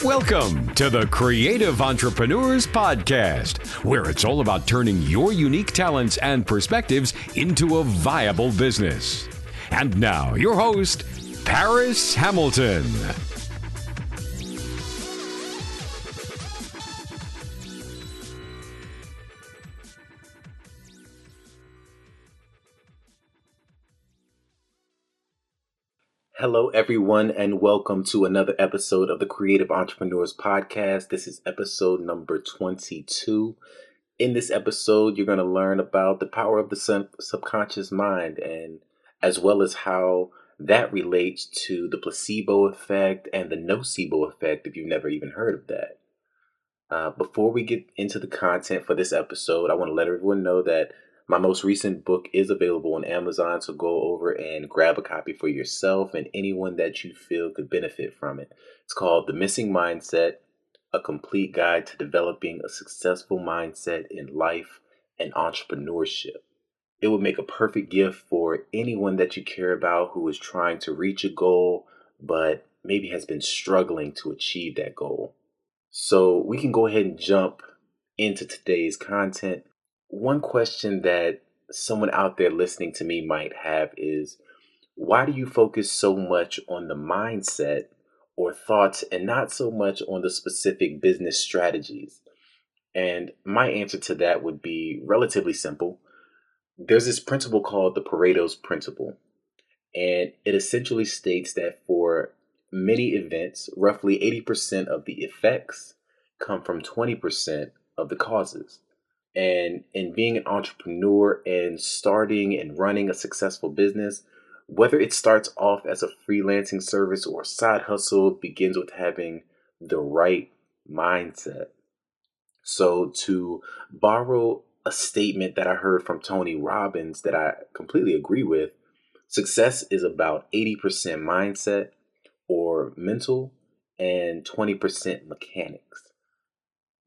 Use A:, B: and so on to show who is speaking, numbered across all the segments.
A: Welcome to the Creative Entrepreneurs Podcast, where it's all about turning your unique talents and perspectives into a viable business. And now, your host, Paris Hamilton.
B: Hello, everyone, and welcome to another episode of the Creative Entrepreneurs Podcast. This is episode number 22. In this episode, you're going to learn about the power of the subconscious mind, and as well as how that relates to the placebo effect and the nocebo effect, if you've never even heard of that. Before we get into the content for this episode, I want to let everyone know that my most recent book is available on Amazon, so go over and grab a copy for yourself and anyone that you feel could benefit from it. It's called The Missing Mindset, a complete guide to developing a successful mindset in life and entrepreneurship. It would make a perfect gift for anyone that you care about who is trying to reach a goal, but maybe has been struggling to achieve that goal. So we can go ahead and jump into today's content. One question that someone out there listening to me might have is, why do you focus so much on the mindset or thoughts and not so much on the specific business strategies? And my answer to that would be relatively simple. There's this principle called the Pareto's Principle, and it essentially states that for many events, roughly 80% of the effects come from 20% of the causes. And in being an entrepreneur and starting and running a successful business, whether it starts off as a freelancing service or a side hustle, begins with having the right mindset. So to borrow a statement that I heard from Tony Robbins that I completely agree with, success is about 80% mindset or mental and 20% mechanics.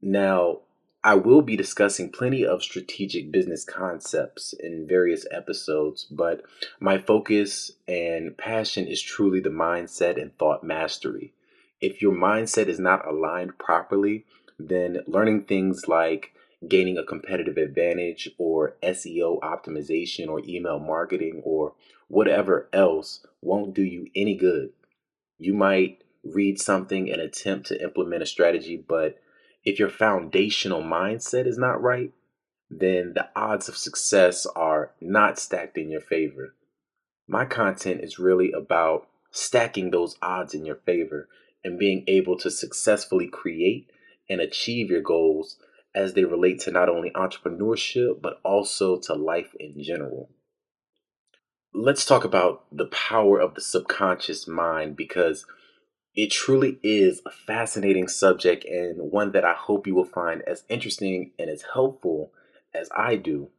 B: Now, I will be discussing plenty of strategic business concepts in various episodes, but my focus and passion is truly the mindset and thought mastery. If your mindset is not aligned properly, then learning things like gaining a competitive advantage or SEO optimization or email marketing or whatever else won't do you any good. You might read something and attempt to implement a strategy, but if your foundational mindset is not right, then the odds of success are not stacked in your favor. My content is really about stacking those odds in your favor and being able to successfully create and achieve your goals as they relate to not only entrepreneurship, but also to life in general. Let's talk about the power of the subconscious mind, because it truly is a fascinating subject and one that I hope you will find as interesting and as helpful as I do.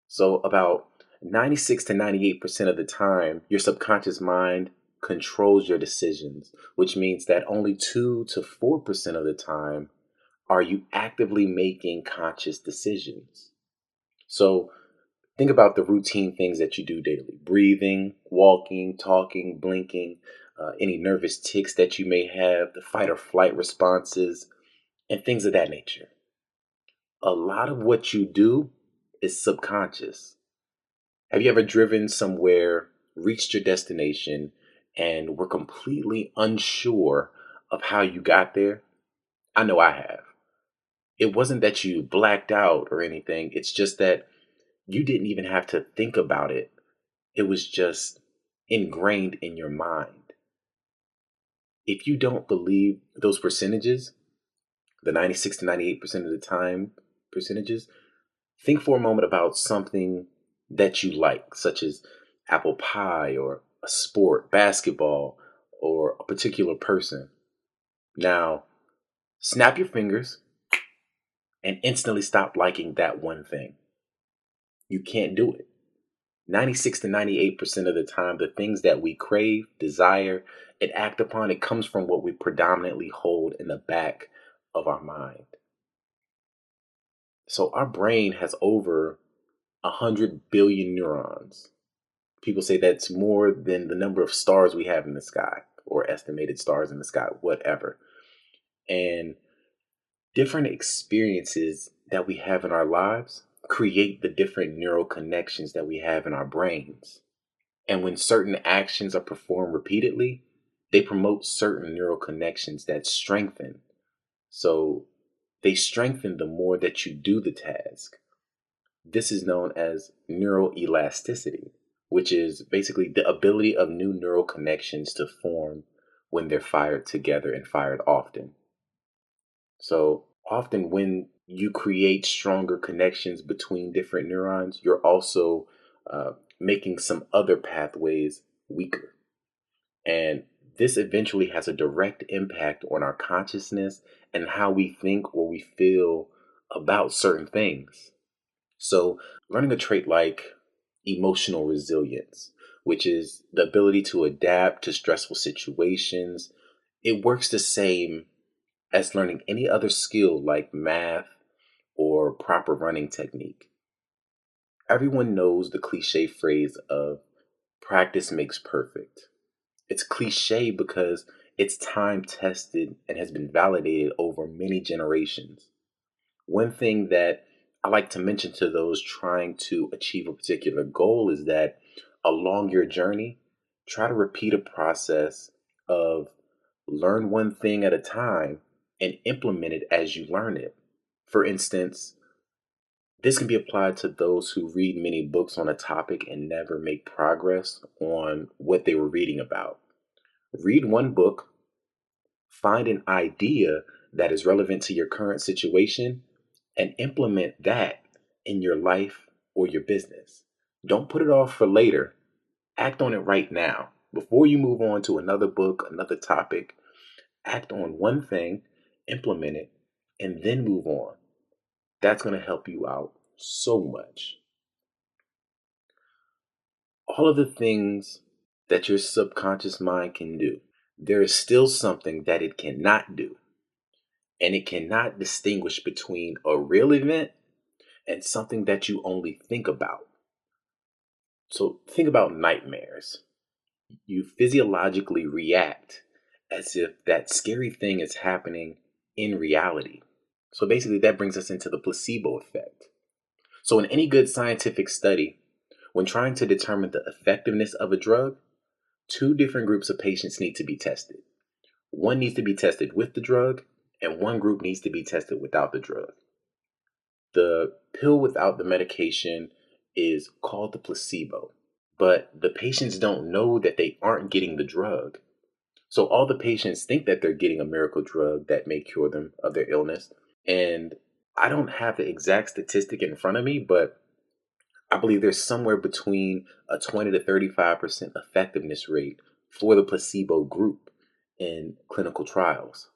B: So about 96 to 98% of the time, your subconscious mind controls your decisions, which means that only 2 to 4% of the time are you actively making conscious decisions. So think about the routine things that you do daily: breathing, walking, talking, blinking, any nervous tics that you may have, the fight or flight responses, and things of that nature. A lot of what you do is subconscious. Have you ever driven somewhere, reached your destination, and were completely unsure of how you got there? I know I have. It wasn't that you blacked out or anything. It's just that you didn't even have to think about it. It was just ingrained in your mind. If you don't believe those percentages, the 96 to 98% of the time percentages, think for a moment about something that you like, such as apple pie or a sport, basketball, or a particular person. Now, snap your fingers and instantly stop liking that one thing. You can't do it. 96 to 98% of the time, the things that we crave, desire, and act upon, it comes from what we predominantly hold in the back of our mind. So our brain has over 100 billion neurons. People say that's more than the number of stars we have in the sky, or estimated stars in the sky, whatever. And different experiences that we have in our lives create the different neural connections that we have in our brains. And when certain actions are performed repeatedly, they promote certain neural connections that strengthen. So they strengthen the more that you do the task. This is known as neuroelasticity, which is basically the ability of new neural connections to form when they're fired together and fired often. So often when you create stronger connections between different neurons, you're also making some other pathways weaker. And this eventually has a direct impact on our consciousness and how we think or we feel about certain things. So, learning a trait like emotional resilience, which is the ability to adapt to stressful situations, it works the same as learning any other skill like math or proper running technique. Everyone knows the cliche phrase of practice makes perfect. It's cliche because it's time tested and has been validated over many generations. One thing that I like to mention to those trying to achieve a particular goal is that along your journey, try to repeat a process of learn one thing at a time and implement it as you learn it. For instance, this can be applied to those who read many books on a topic and never make progress on what they were reading about. Read one book, find an idea that is relevant to your current situation, and implement that in your life or your business. Don't put it off for later. Act on it right now. Before you move on to another book, another topic, act on one thing, implement it, and then move on. That's going to help you out so much. All of the things that your subconscious mind can do, there is still something that it cannot do. And it cannot distinguish between a real event and something that you only think about. So think about nightmares. You physiologically react as if that scary thing is happening in reality. So basically, that brings us into the placebo effect. So in any good scientific study, when trying to determine the effectiveness of a drug, two different groups of patients need to be tested. One needs to be tested with the drug, and one group needs to be tested without the drug. The pill without the medication is called the placebo, but the patients don't know that they aren't getting the drug. So all the patients think that they're getting a miracle drug that may cure them of their illness. And I don't have the exact statistic in front of me, but I believe there's somewhere between a 20 to 35% effectiveness rate for the placebo group in clinical trials.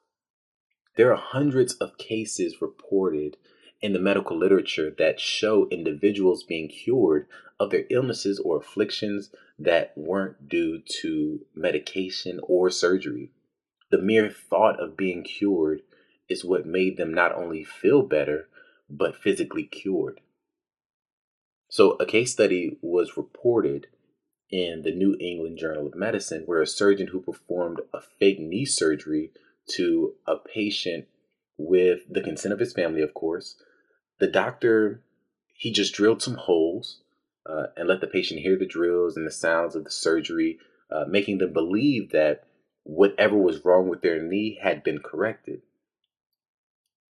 B: There are hundreds of cases reported in the medical literature that show individuals being cured of their illnesses or afflictions that weren't due to medication or surgery. The mere thought of being cured is what made them not only feel better, but physically cured. So, a case study was reported in the New England Journal of Medicine where a surgeon who performed a fake knee surgery to a patient with the consent of his family, of course. The doctor, he just drilled some holes and let the patient hear the drills and the sounds of the surgery, making them believe that whatever was wrong with their knee had been corrected.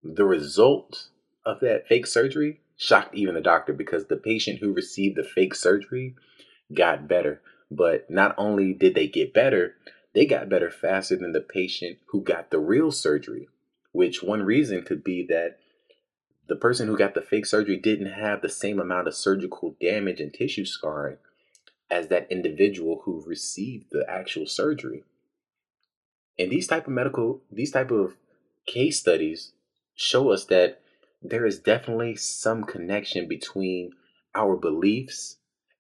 B: The result of that fake surgery shocked even the doctor because the patient who received the fake surgery got better. But not only did they got better faster than the patient who got the real surgery, which one reason could be that the person who got the fake surgery didn't have the same amount of surgical damage and tissue scarring as that individual who received the actual surgery. And these type of case studies show us that there is definitely some connection between our beliefs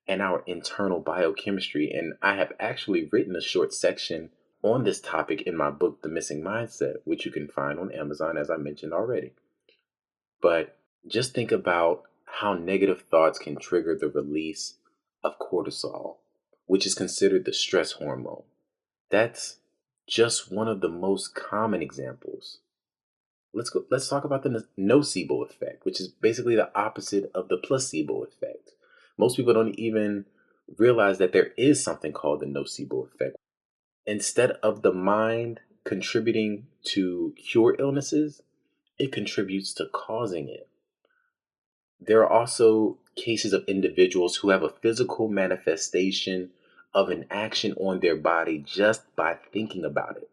B: and our internal biochemistry. And I have actually written a short section on this topic in my book, The Missing Mindset, which you can find on Amazon, as I mentioned already. But just think about how negative thoughts can trigger the release of cortisol, which is considered the stress hormone. That's just one of the most common examples. Let's talk about the nocebo effect, which is basically the opposite of the placebo effect. Most people don't even realize that there is something called the nocebo effect. Instead of the mind contributing to cure illnesses, it contributes to causing it. There are also cases of individuals who have a physical manifestation of an action on their body just by thinking about it.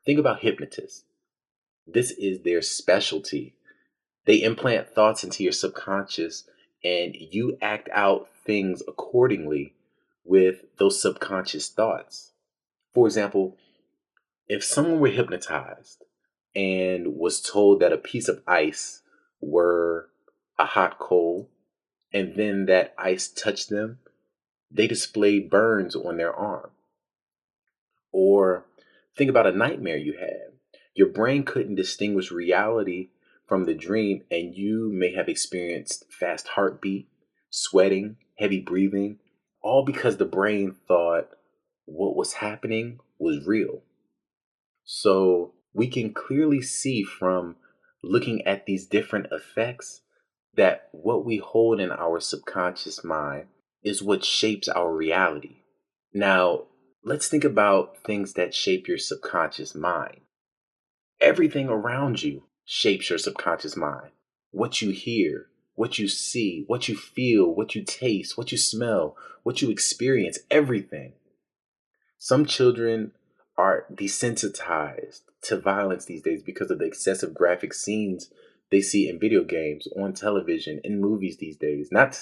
B: Think about hypnotists. This is their specialty. They implant thoughts into your subconscious and you act out things accordingly with those subconscious thoughts. For example, if someone were hypnotized and was told that a piece of ice were a hot coal, and then that ice touched them, they display burns on their arm. Or think about a nightmare you had. Your brain couldn't distinguish reality from the dream, and you may have experienced fast heartbeat, sweating, heavy breathing, all because the brain thought what was happening was real. So we can clearly see from looking at these different effects that what we hold in our subconscious mind is what shapes our reality. Now, let's think about things that shape your subconscious mind. Everything around you shapes your subconscious mind. What you hear, what you see, what you feel, what you taste, what you smell, what you experience, everything. Some children are desensitized to violence these days because of the excessive graphic scenes they see in video games, on television, in movies these days. Not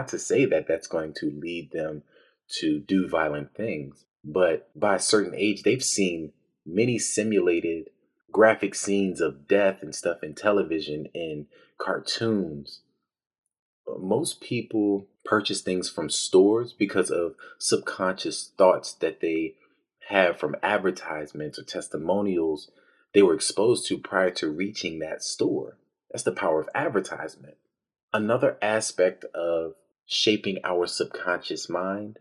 B: to say that that's going to lead them to do violent things, but by a certain age, they've seen many simulated graphic scenes of death and stuff in television, in cartoons. Most people purchase things from stores because of subconscious thoughts that they have from advertisements or testimonials they were exposed to prior to reaching that store. That's the power of advertisement. Another aspect of shaping our subconscious mind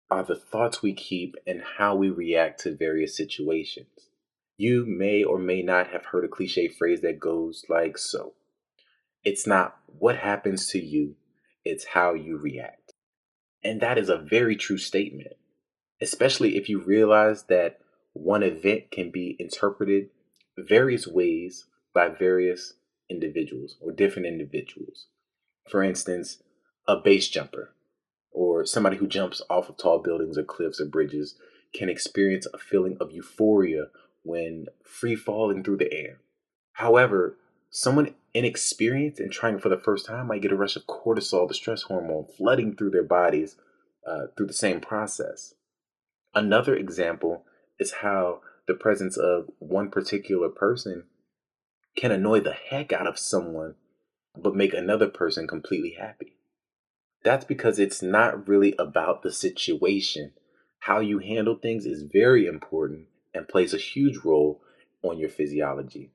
B: are the thoughts we keep and how we react to various situations. You may or may not have heard a cliche phrase that goes like so: it's not what happens to you, it's how you react. And that is a very true statement, especially if you realize that one event can be interpreted various ways by various individuals or different individuals. For instance, a base jumper or somebody who jumps off of tall buildings or cliffs or bridges can experience a feeling of euphoria when free falling through the air. However, someone inexperienced and trying for the first time might get a rush of cortisol, the stress hormone, flooding through their bodies through the same process. Another example is how the presence of one particular person can annoy the heck out of someone, but make another person completely happy. That's because it's not really about the situation. How you handle things is very important and plays a huge role on your physiology.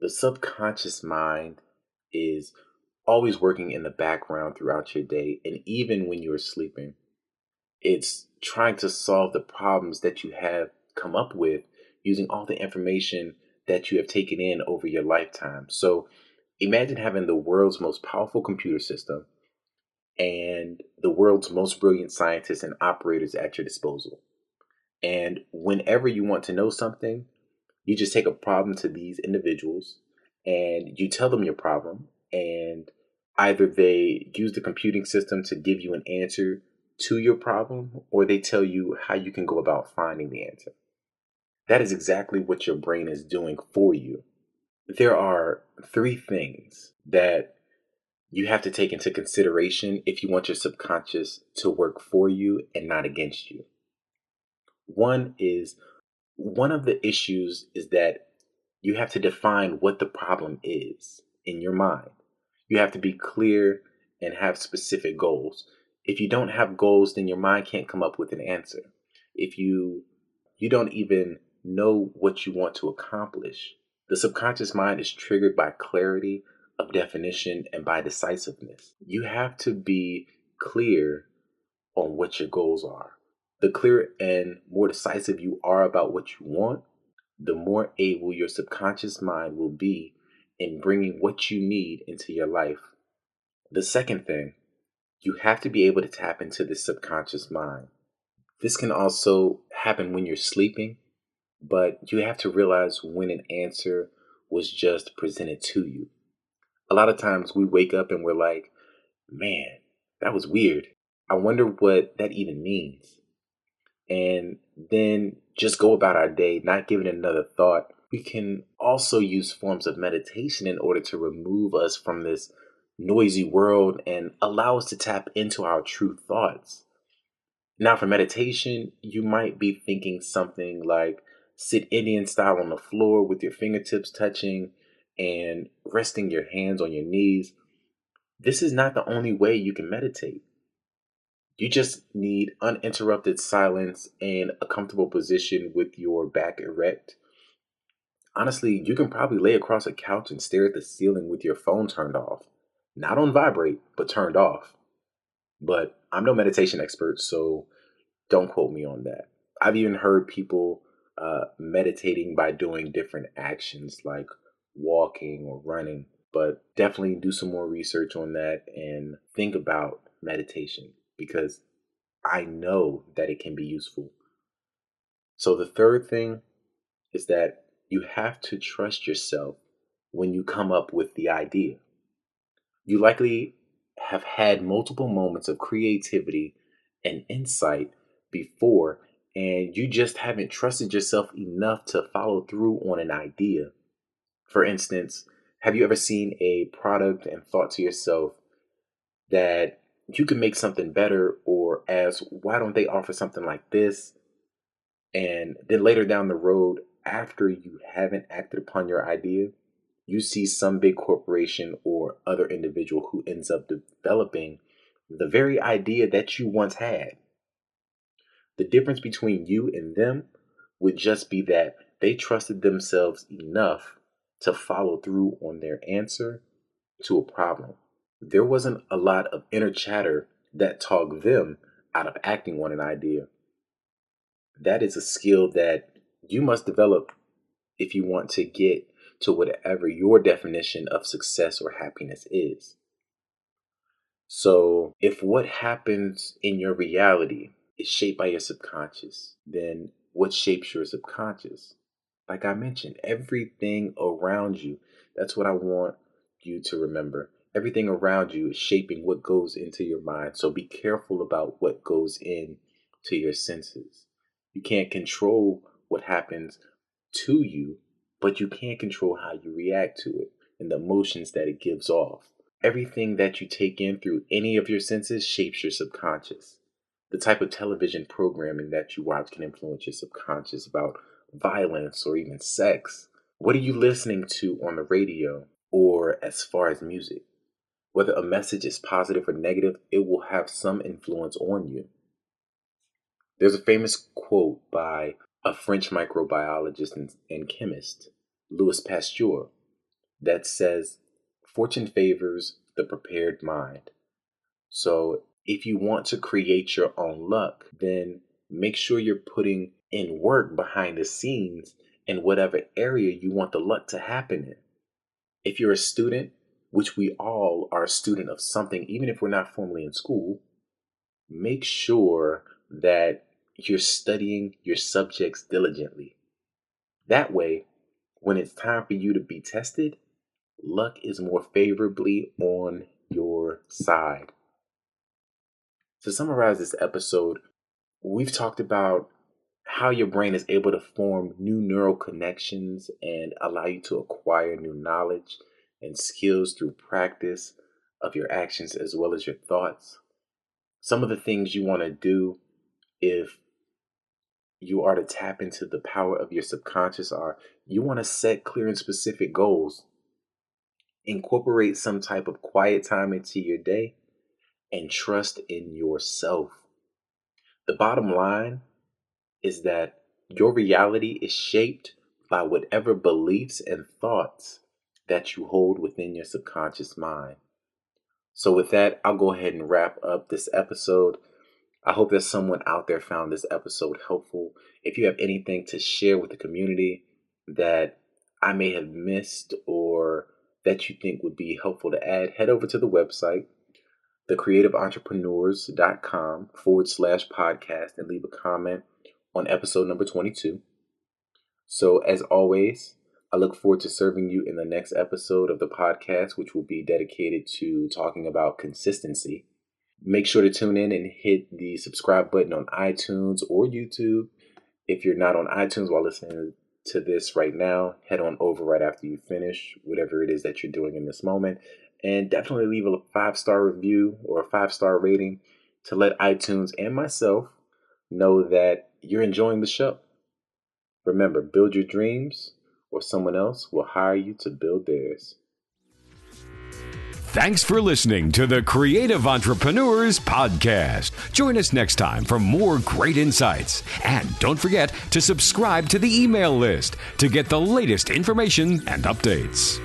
B: The subconscious mind is always working in the background throughout your day, and even when you're sleeping, it's trying to solve the problems that you have come up with using all the information that you have taken in over your lifetime. So imagine having the world's most powerful computer system and the world's most brilliant scientists and operators at your disposal. And whenever you want to know something, you just take a problem to these individuals and you tell them your problem, and either they use the computing system to give you an answer to your problem, or they tell you how you can go about finding the answer. That is exactly what your brain is doing for you. There are three things that you have to take into consideration if you want your subconscious to work for you and not against you. One of the issues is that you have to define what the problem is in your mind. You have to be clear and have specific goals. If you don't have goals, then your mind can't come up with an answer. If you don't even know what you want to accomplish, the subconscious mind is triggered by clarity of definition and by decisiveness. You have to be clear on what your goals are. The clearer and more decisive you are about what you want, the more able your subconscious mind will be in bringing what you need into your life. The second thing, you have to be able to tap into the subconscious mind. This can also happen when you're sleeping, but you have to realize when an answer was just presented to you. A lot of times we wake up and we're like, man, that was weird. I wonder what that even means. And then just go about our day, not giving it another thought. We can also use forms of meditation in order to remove us from this noisy world and allow us to tap into our true thoughts. Now, for meditation, you might be thinking something like sit Indian style on the floor with your fingertips touching and resting your hands on your knees. This is not the only way you can meditate. You just need uninterrupted silence and a comfortable position with your back erect. Honestly, you can probably lay across a couch and stare at the ceiling with your phone turned off. Not on vibrate, but turned off. But I'm no meditation expert, so don't quote me on that. I've even heard people meditating by doing different actions like walking or running, but definitely do some more research on that and think about meditation because I know that it can be useful. So the third thing is that you have to trust yourself when you come up with the idea. You likely have had multiple moments of creativity and insight before, and you just haven't trusted yourself enough to follow through on an idea. For instance, have you ever seen a product and thought to yourself that you can make something better, or ask, why don't they offer something like this? And then later down the road, after you haven't acted upon your idea, you see some big corporation or other individual who ends up developing the very idea that you once had. The difference between you and them would just be that they trusted themselves enough to follow through on their answer to a problem. There wasn't a lot of inner chatter that talked them out of acting on an idea. That is a skill that you must develop if you want to get to whatever your definition of success or happiness is. So, if what happens in your reality is shaped by your subconscious, then what shapes your subconscious? Like I mentioned, everything around you, that's what I want you to remember. Everything around you is shaping what goes into your mind. So be careful about what goes in to your senses. You can't control what happens to you, but you can control how you react to it and the emotions that it gives off. Everything that you take in through any of your senses shapes your subconscious. The type of television programming that you watch can influence your subconscious about violence or even sex. What are you listening to on the radio or as far as music? Whether a message is positive or negative, it will have some influence on you. There's a famous quote by a French microbiologist and chemist, Louis Pasteur, that says, fortune favors the prepared mind. So if you want to create your own luck, then make sure you're putting in work behind the scenes in whatever area you want the luck to happen in. If you're a student, which we all are a student of something, even if we're not formally in school, make sure that you're studying your subjects diligently. That way, when it's time for you to be tested, luck is more favorably on your side. To summarize this episode, we've talked about how your brain is able to form new neural connections and allow you to acquire new knowledge and skills through practice of your actions as well as your thoughts. Some of the things you want to do if you are to tap into the power of your subconscious are you want to set clear and specific goals, incorporate some type of quiet time into your day, and trust in yourself. The bottom line is that your reality is shaped by whatever beliefs and thoughts that you hold within your subconscious mind. So with that, I'll go ahead and wrap up this episode. I hope that someone out there found this episode helpful. If you have anything to share with the community, that I may have missed or that you think would be helpful to add, head over to the website, thecreativeentrepreneurs.com/podcast, and leave a comment on episode number 22. So as always, I look forward to serving you in the next episode of the podcast, which will be dedicated to talking about consistency. Make sure to tune in and hit the subscribe button on iTunes or YouTube. If you're not on iTunes while listening to this right now, head on over right after you finish whatever it is that you're doing in this moment. And definitely leave a 5-star review or a 5-star rating to let iTunes and myself know that you're enjoying the show. Remember, build your dreams or someone else will hire you to build theirs.
A: Thanks for listening to the Creative Entrepreneurs Podcast. Join us next time for more great insights. And don't forget to subscribe to the email list to get the latest information and updates.